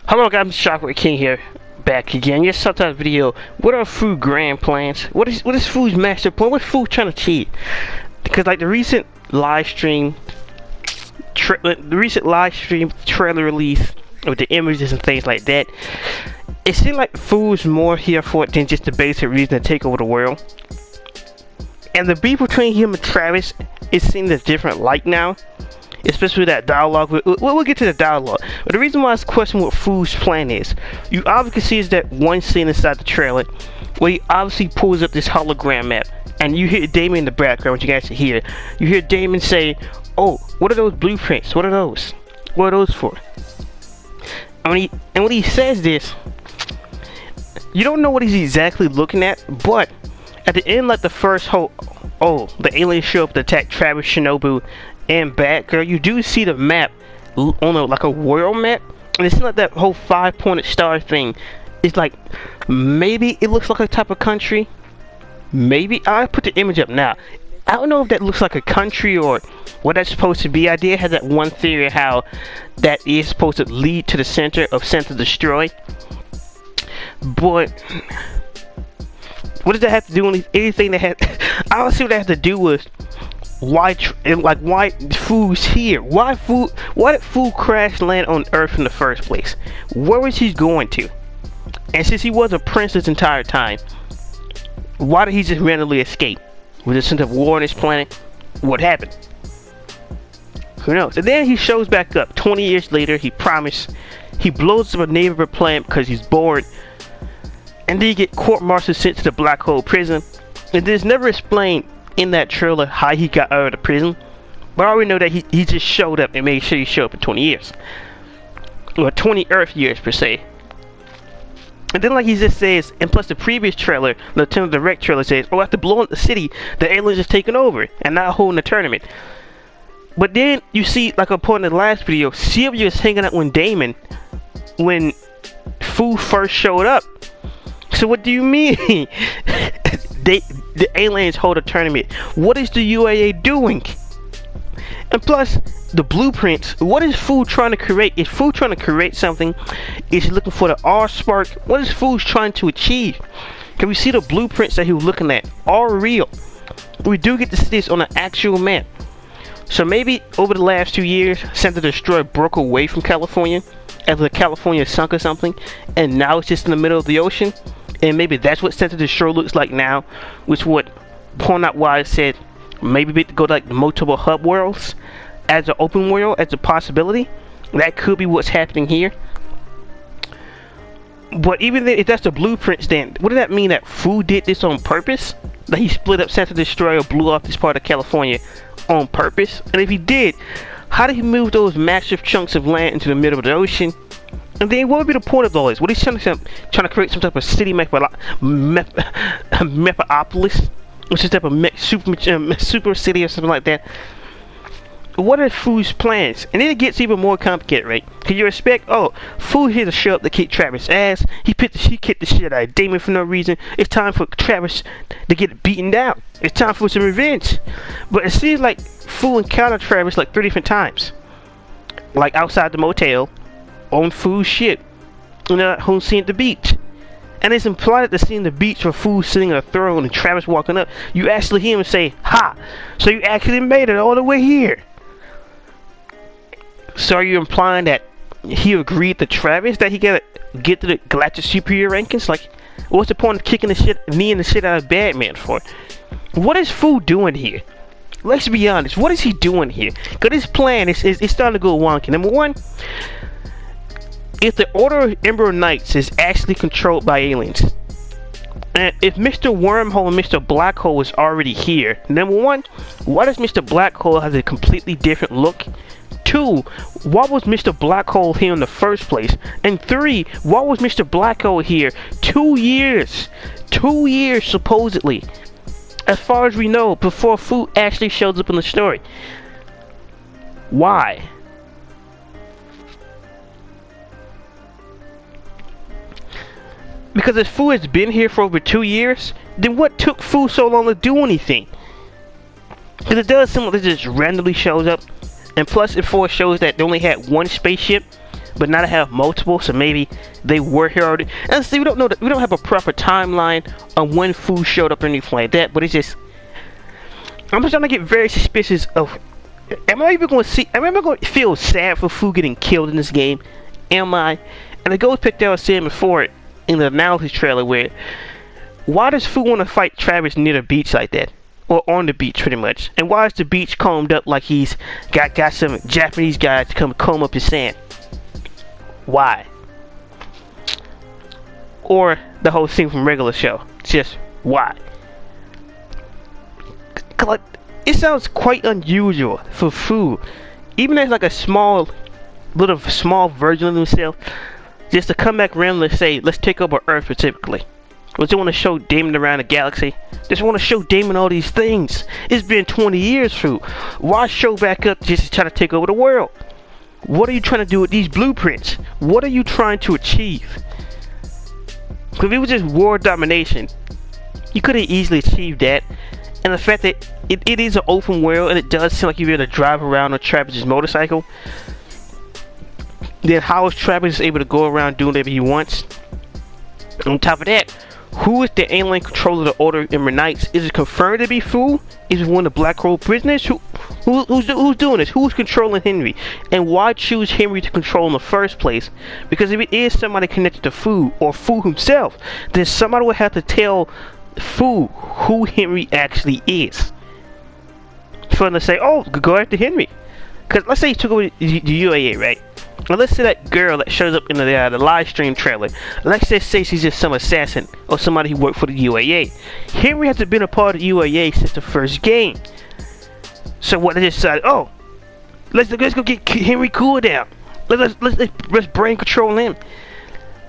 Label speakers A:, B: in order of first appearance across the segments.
A: Hello guys, Shockwave King here, back again. Yes, sometimes video. What are food grand plans? What is food's master plan? What's food trying to achieve? Because like the recent live stream trailer release with the images and things like that, it seemed like food's more here for it than just the basic reason to take over the world. And the beef between him and Travis is seen as different light now. Especially that dialogue. We'll get to the dialogue. But the reason why I was questioning what food's plan is, you obviously see is that one scene inside the trailer where he obviously pulls up this hologram map, and you hear Damon in the background, which you guys can hear. You hear Damon say, "Oh, what are those blueprints? What are those? What are those for?" And when he says this, you don't know what he's exactly looking at, but at the end, like the first whole, the aliens show up to attack Travis, Shinobu, and Batgirl, you do see the map on like a world map, and it's not that whole 5-pointed star thing. It's like maybe it looks like a type of country. Maybe I put the image up now. I don't know if that looks like a country or what that's supposed to be. I did have that one theory how that is supposed to lead to the center of Center Destroy, but what does that have to do with anything that had? I don't see what that has to do with. Why food's here? Why did food crash land on Earth in the first place? Where was he going to? And since he was a prince this entire time, why did he just randomly escape? Was there some sense of war on this planet? What happened? Who knows? And then he shows back up 20 years later. He promised. He blows up a neighborhood plant because he's bored. And then you get court-martialed, sent to the black hole prison. And it's never explained in that trailer how he got out of the prison, but I already know that he just showed up and made sure he showed up in 20 years, or 20 Earth years per se. And then like he just says, and plus the previous trailer, the Nintendo Direct trailer says, "Oh, after blowing up the city, the aliens is taking over and not holding the tournament." But then you see, like I put in the last video, Sylvia is hanging out with Damon when Fu first showed up. So what do you mean? The aliens hold a tournament. What is the UAA doing? And plus, the blueprints. What is Food trying to create? Is Food trying to create something? Is he looking for the R-Spark? What is Food trying to achieve? Can we see the blueprints that he was looking at are real? We do get to see this on an actual map. So maybe over the last 2 years, Center Destroy broke away from California after California sunk or something, and now it's just in the middle of the ocean. And maybe that's what Center Destroy looks like now, which would point out why I said maybe we could go to like the multiple hub worlds as an open world, as a possibility. That could be what's happening here. But even if that's the blueprints, then what does that mean? That Food did this on purpose? That he split up Center Destroy or blew off this part of California on purpose? And if he did, how did he move those massive chunks of land into the middle of the ocean? And then what would be the point of all this? What is he trying to create some type of city metropolis? Or some type of super city or something like that? What are Food's plans? And then it gets even more complicated, right? Because you expect, Food here to show up to kick Travis' ass. He kicked the shit out of Damon for no reason. It's time for Travis to get beaten down. It's time for some revenge. But it seems like Food encountered Travis like 3 different times. Like outside the motel, on Food's ship, and that whole scene at the beach. And it's implied at the scene at the beach where Food sitting on a throne and Travis walking up, you actually hear him say, "Ha! So you actually made it all the way here." So are you implying that he agreed to Travis that he gotta get to the Galactic Superior rankings? Like, what's the point of kicking the shit out of Batman for? What is Food doing here? Let's be honest. What is he doing here? Because his plan is starting to go wonky. Number one, if the Order of Emperor Knights is actually controlled by aliens, and if Mr. Wormhole and Mr. Black Hole is already here, number one, why does Mr. Black Hole have a completely different look? 2, why was Mr. Black Hole here in the first place? And 3, why was Mr. Black Hole here 2 years? 2 years supposedly, as far as we know, before Food actually shows up in the story. Why? Because if Food has been here for over 2 years, then what took Food so long to do anything? Because it does seem like it just randomly shows up. And plus, it shows that they only had one spaceship, but now they have multiple, so maybe they were here already. And see, we don't know that, we don't have a proper timeline on when food showed up or anything like that, but it's just, I'm just starting to get very suspicious of, am I even going to see, am I going to feel sad for food getting killed in this game? Am I? And the Ghost picked out Sam before it in the analysis trailer where, why does food want to fight Travis near the beach like that? Or on the beach, pretty much. And why is the beach combed up like he's got some Japanese guy to come comb up his sand? Why? Or the whole scene from Regular Show. Just why? Like, it sounds quite unusual for food, even as like a small version of himself, just to come back randomly and say, let's take over Earth specifically. Just want to show Damon around the galaxy. Just want to show Damon all these things. It's been 20 years, food. Why show back up just to try to take over the world? What are you trying to do with these blueprints? What are you trying to achieve? Because if it was just world domination, you could have easily achieved that. And the fact that it is an open world and it does seem like you're able to drive around on Travis's motorcycle, then how is Travis able to go around doing whatever he wants? On top of that, who is the alien controller of the Order of Ember Knights? Is it confirmed to be Fu? Is it one of the Black Hole prisoners? Who's doing this? Who's controlling Henry? And why choose Henry to control in the first place? Because if it is somebody connected to Fu, or Fu himself, then somebody would have to tell Fu who Henry actually is. For them to say, oh, go after Henry. Because let's say he took over the UAA, right? Now let's say that girl that shows up in the live stream trailer, let's just say she's just some assassin or somebody who worked for the UAA. Henry hasn't been a part of the UAA since the first game. So what they decided, oh, let's go get Henry cool down. Let's brain control him.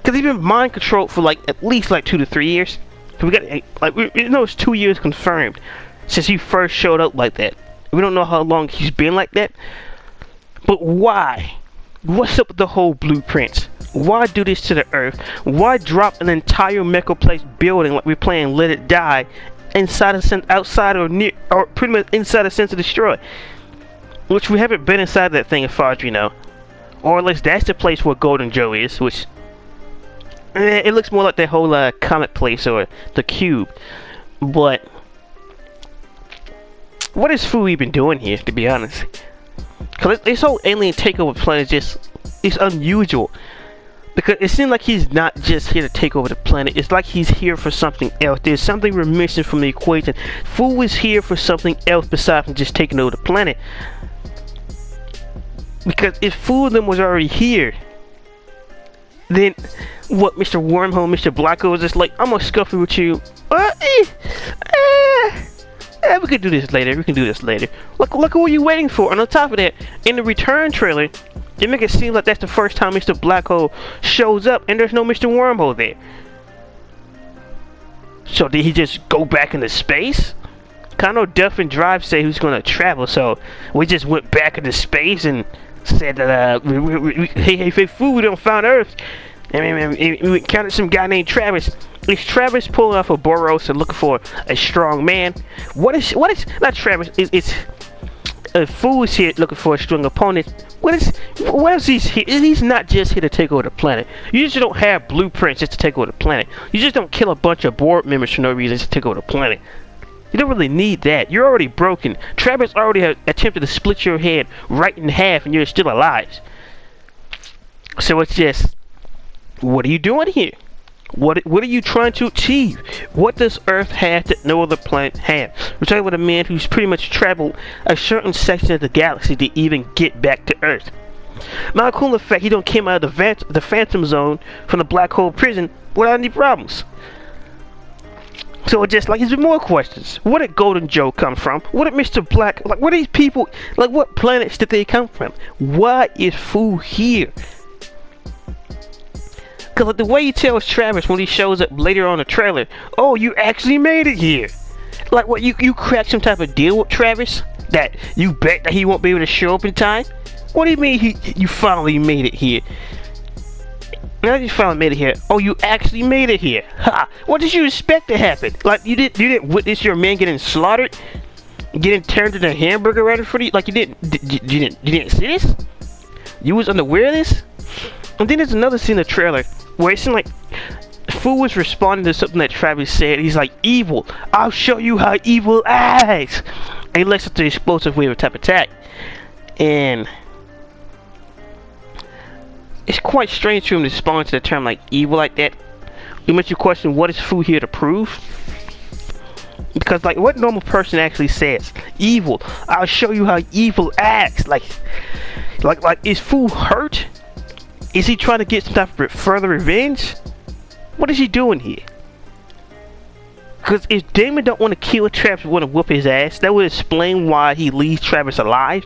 A: Because he's been mind controlled for like at least like 2 to 3 years. So we got like we know it's 2 years confirmed since he first showed up like that. We don't know how long he's been like that. But why? What's up with the whole blueprints? Why do this to the Earth? Why drop an entire Mechaplex building like we're playing Let It Die inside of outside or near or pretty much inside of Sense to Destroy? Which we haven't been inside that thing as far as we know. Or at least that's the place where Golden Joe is, which it looks more like that whole Comet place or the Cube. But what is Fu even doing here, to be honest? Because this whole alien takeover plan is just, it's unusual. Because it seems like he's not just here to take over the planet. It's like he's here for something else. There's something we're missing from the equation. Fu is here for something else besides from just taking over the planet. Because if Fu and them was already here, then what, Mr. Wormhole, Mr. Blacko was just like, I'm gonna scuffle with you. We can do this later. We can do this later. Look what are you waiting for? And on top of that, in the return trailer, they make it seem like that's the first time Mr. Blackhole shows up, and there's no Mr. Wormhole there. So did he just go back into space? Kind of Duff and Drive say who's gonna travel, so we just went back into space and said that hey, Fu, we don't find Earth. We encountered some guy named Travis. Is Travis pulling off a Boros and looking for a strong man? What is not Travis? It's Fu is here looking for a strong opponent. What else he's here? He's not just here to take over the planet. You just don't have blueprints just to take over the planet. You just don't kill a bunch of board members for no reason just to take over the planet. You don't really need that. You're already broken. Travis already attempted to split your head right in half and you're still alive. So it's just, what are you doing here? What are you trying to achieve? What does Earth have that no other planet has? We're talking about a man who's pretty much traveled a certain section of the galaxy to even get back to Earth. Not cool in the fact he don't came out of the Phantom Zone from the Black Hole prison without any problems. So it's just like there's more questions. Where did Golden Joe come from? Where did Mr. Black, like where these people, like what planets did they come from? Why is Fu here? Because like, the way he tells Travis when he shows up later on the trailer, oh, you actually made it here. Like what, you cracked some type of deal with Travis? That you bet that he won't be able to show up in time? What do you mean you finally made it here? Now you finally made it here. Oh, you actually made it here. Ha! What did you expect to happen? Like you didn't witness your man getting slaughtered? Getting turned into a hamburger right in front of you? Like you didn't see this? You was unaware of this? And then there's another scene in the trailer where it seemed like Fu was responding to something that Travis said. He's like, evil, I'll show you how evil acts. And he lets out the explosive wave type attack. And it's quite strange to him to respond to the term like evil like that. It makes you question, what is Fu here to prove? Because like, what normal person actually says evil, I'll show you how evil acts? Like is Fu hurt? Is he trying to get some type of further revenge? What is he doing here? Because if Damon don't want to kill Travis, want to whoop his ass, that would explain why he leaves Travis alive.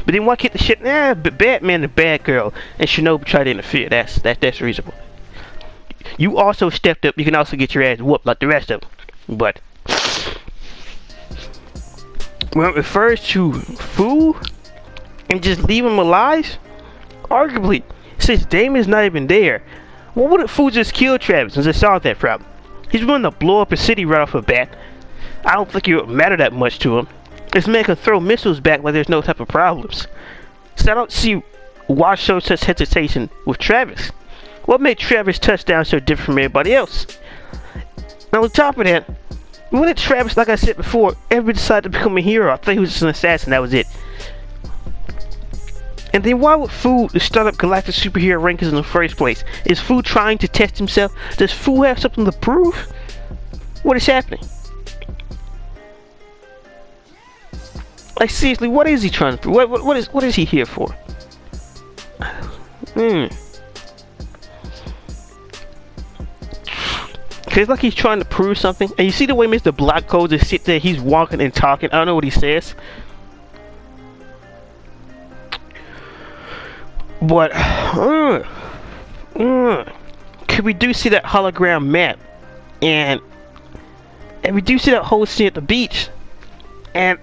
A: But then why keep the shit? But Batman and Batgirl and Shinobi try to interfere. That's reasonable. You also stepped up. You can also get your ass whooped like the rest of them. But when it refers to Fu and just leave him alive, arguably, since Damon's not even there, well, what if Fu just killed Travis and just solved that problem? He's willing to blow up a city right off the bat. I don't think it would matter that much to him. This man can throw missiles back like there's no type of problems. So I don't see why show such hesitation with Travis. What made Travis' touchdown so different from everybody else? Now on top of that, when did Travis, like I said before, ever decide to become a hero? I thought he was just an assassin, that was it. And then why would Fu start up galactic superhero rankings in the first place? Is Fu trying to test himself? Does Fu have something to prove? What is happening? Like seriously, what is he trying to prove? What is he here for? It's like he's trying to prove something. And you see the way Mr. Black Code just sit there, he's walking and talking. I don't know what he says. But could we do see that hologram map, and we do see that whole scene at the beach, and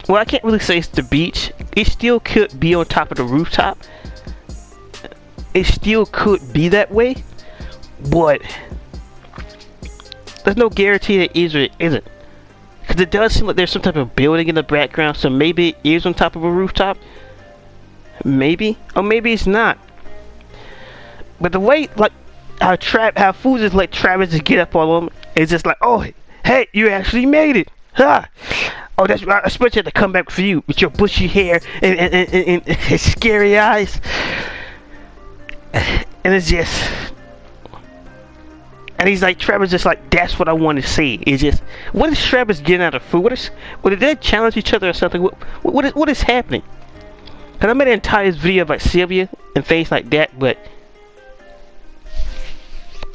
A: well, I can't really say it's the beach. It still could be on top of the rooftop. It still could be that way, but there's no guarantee that it is or it isn't. Because it does seem like there's some type of building in the background, so maybe it is on top of a rooftop. Maybe, or maybe it's not. But the way, like, how Fu just let Travis just get up all over him, it's just like, oh, hey, you actually made it, huh? Oh, that's right. I expect you to come back for you with your bushy hair and scary eyes, and it's just, and he's like, Travis just like, that's what I want to see. It's just, what is Travis getting out of Fu? What did they challenge each other or something? What is happening? Cause I made an entire video about Sylvia and things like that, but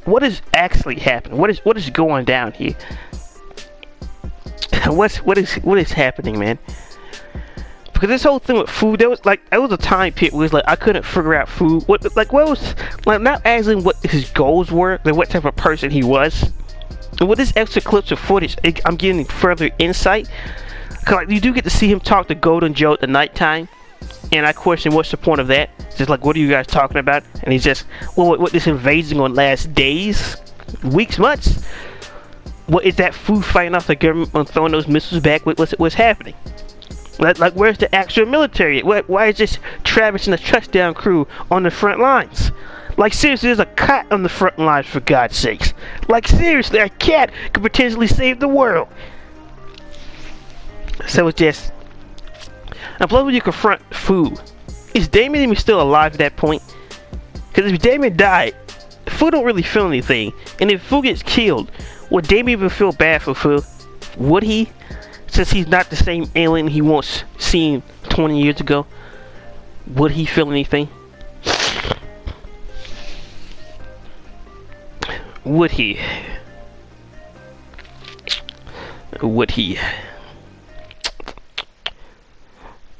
A: what is actually happening? What is going down here? what is happening, man? Because this whole thing with Fu, there was a time period where it's like I couldn't figure out Fu. What was like, not as in what his goals were, like what type of person he was. And with this extra clips of footage, I'm getting further insight. Cause like you do get to see him talk to Golden Joe at the nighttime. And I question, what's the point of that? Just like, what are you guys talking about? And he's just, well, what this invasion on last days, weeks, months? What is that Fu fighting off the government on throwing those missiles back? What's happening? Like, where's the actual military? Why is just Travis and the touchdown crew on the front lines? Like seriously, there's a cat on the front lines, for God's sakes. Like seriously, a cat could potentially save the world. So it's just. And plus when you confront Fu, is Damon even still alive at that point? Because if Damon died, Fu don't really feel anything. And if Fu gets killed, would Damon even feel bad for Fu? Would he? Since he's not the same alien he once seen 20 years ago. Would he feel anything? Would he? Would he?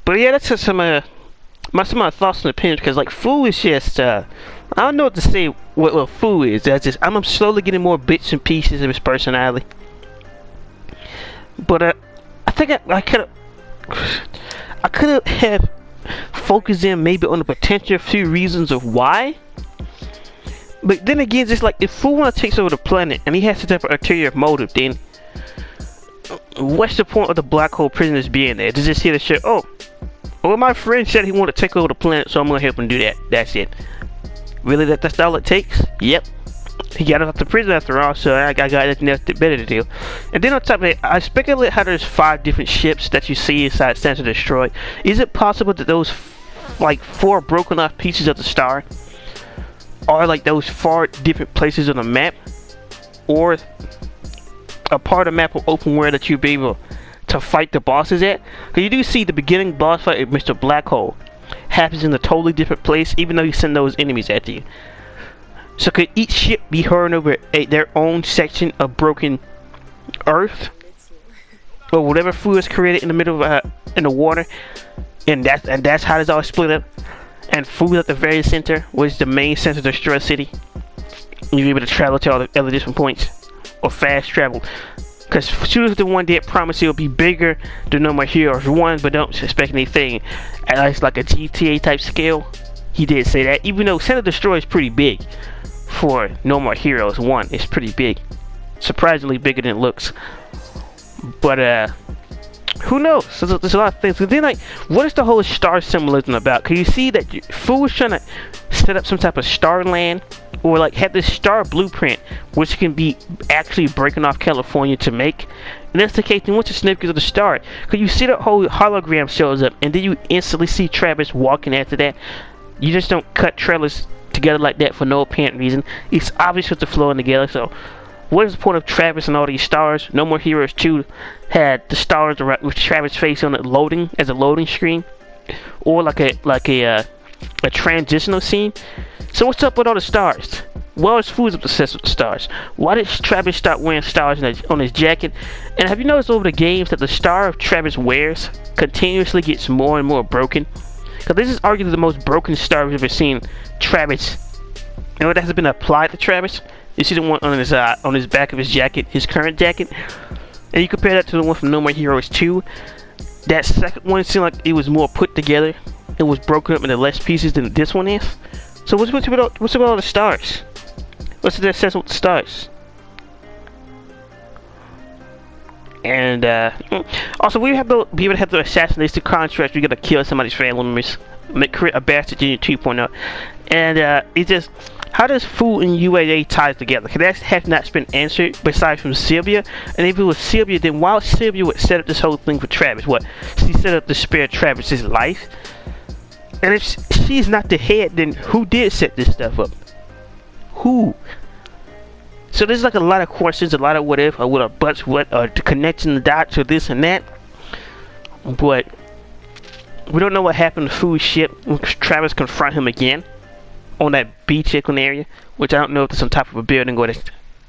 A: But yeah, that's just some of my thoughts and opinions. Because like Fu is just, I don't know what to say. What Fu is. I'm slowly getting more bits and pieces of his personality. But I think I could have focused in maybe on the potential few reasons of why. But then again, just like if Fu wants to take over the planet and he has some type of ulterior motive, then what's the point of the black hole prisoners being there? They're just here to show, oh, Well, my friend said he wanted to take over the planet, so I'm gonna help him do that. That's it. Really, that's all it takes? Yep. He got out of prison after all, so I got nothing else better to do. And then on top of it, I speculate how there's 5 different ships that you see inside Stand to Destroy. Is it possible that those, like, 4 broken off pieces of the star are like those 4 different places on the map? Or a part of the map of open world that you'll be able to fight the bosses at? Because you do see the beginning boss fight with Mr. Black Hole happens in a totally different place, even though you send those enemies at you. So could each ship be hurrying over their own section of broken Earth, or whatever food is created in the middle of in the water, and that's how it's all split up. And food at the very center was the main center of the Destroy City. You're able to travel to all the other different points, or fast travel. Because Shooter's the one that promised it'll be bigger than No More Heroes 1, but don't expect anything at least like a GTA type scale. He did say that, even though Center Destroy is pretty big for No More Heroes 1. It's pretty big. Surprisingly bigger than it looks. But, who knows? There's a lot of things. But then, like, what is the whole star symbolism about? Because you see that Fu is trying to set up some type of star land, or like have this star blueprint, which can be actually breaking off California to make. And that's the case. Then what's the significance of the star? Because you see the whole hologram shows up, and then you instantly see Travis walking after that. You just don't cut trailers together like that for no apparent reason. It's obvious that they're flowing together. So what is the point of Travis and all these stars? No More Heroes 2 had the stars with Travis' face on it loading as a loading screen, or like a transitional scene. So what's up with all the stars? Well, is Fu's obsessed with the stars? Why did Travis start wearing stars on his jacket? And have you noticed over the games that the star of Travis wears continuously gets more and more broken? Because this is arguably the most broken star we've ever seen Travis. You know, that has been applied to Travis. You see the one on his back of his jacket, his current jacket. And you compare that to the one from No More Heroes 2. That second one seemed like it was more put together. It was broken up into less pieces than this one is. So what's about all the stars? What's the sense with the stars? And also, we have to be able to have the assassination contract. We gotta kill somebody's family members, create a bastard Junior 2.0, and it's just how does Fu and UAA tie together? Because that has not been answered besides from Sylvia. And if it was Sylvia, then why Sylvia would set up this whole thing for Travis? What, she set up to spare Travis's life? And if she's not the head, then who did set this stuff up? Who? So there's like a lot of questions, a lot of what if, or what a buts, what, or the connection the dots, or this and that. But we don't know what happened to Fu's ship when Travis confront him again on that beach area, which I don't know if it's on top of a building or it's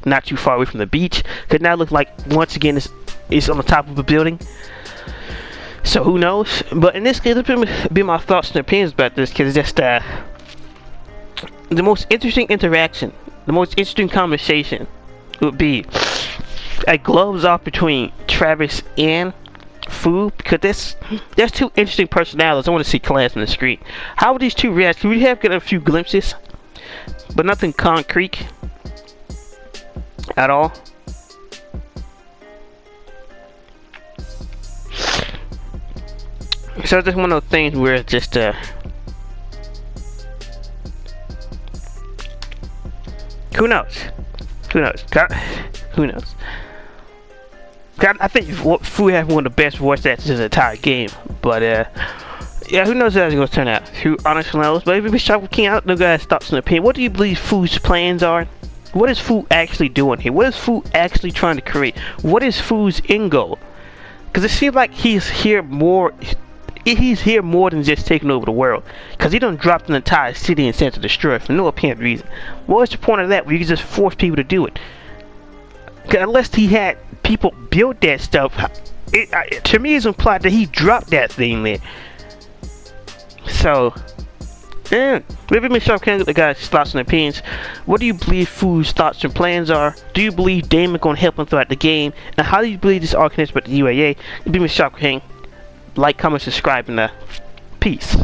A: not too far away from the beach. Because now it looks like once again it's on the top of a building. So who knows? But in this case, it's be my thoughts and opinions about this, because it's just the most interesting interaction, the most interesting conversation would be a gloves off between Travis and Fu, because there's two interesting personalities. I want to see class on the screen. How would these two react? We have got a few glimpses, but nothing concrete at all. So it's just one of those things where it's just who knows? Who knows? God, who knows? God, I think Fu has one of the best voice actors in the entire game, but yeah, who knows how it's going to turn out? Who honestly knows? But if we start with King, I don't know guys' thoughts and opinion. What do you believe Fu's plans are? What is Fu actually doing here? What is Fu actually trying to create? What is Fu's end goal? Because it seems like he's here more than just taking over the world. Because he done dropped an entire city and sent to destroy for no apparent reason. What's the point of that where you can just force people to do it? Unless he had people build that stuff, to me it's implied that he dropped that thing there. So, maybe Michelle can get the guys' thoughts and opinions. What do you believe Fu's thoughts and plans are? Do you believe Damon gonna help him throughout the game? And how do you believe this all connects with the UAA? Be Michelle King. Like, comment, subscribe, and peace.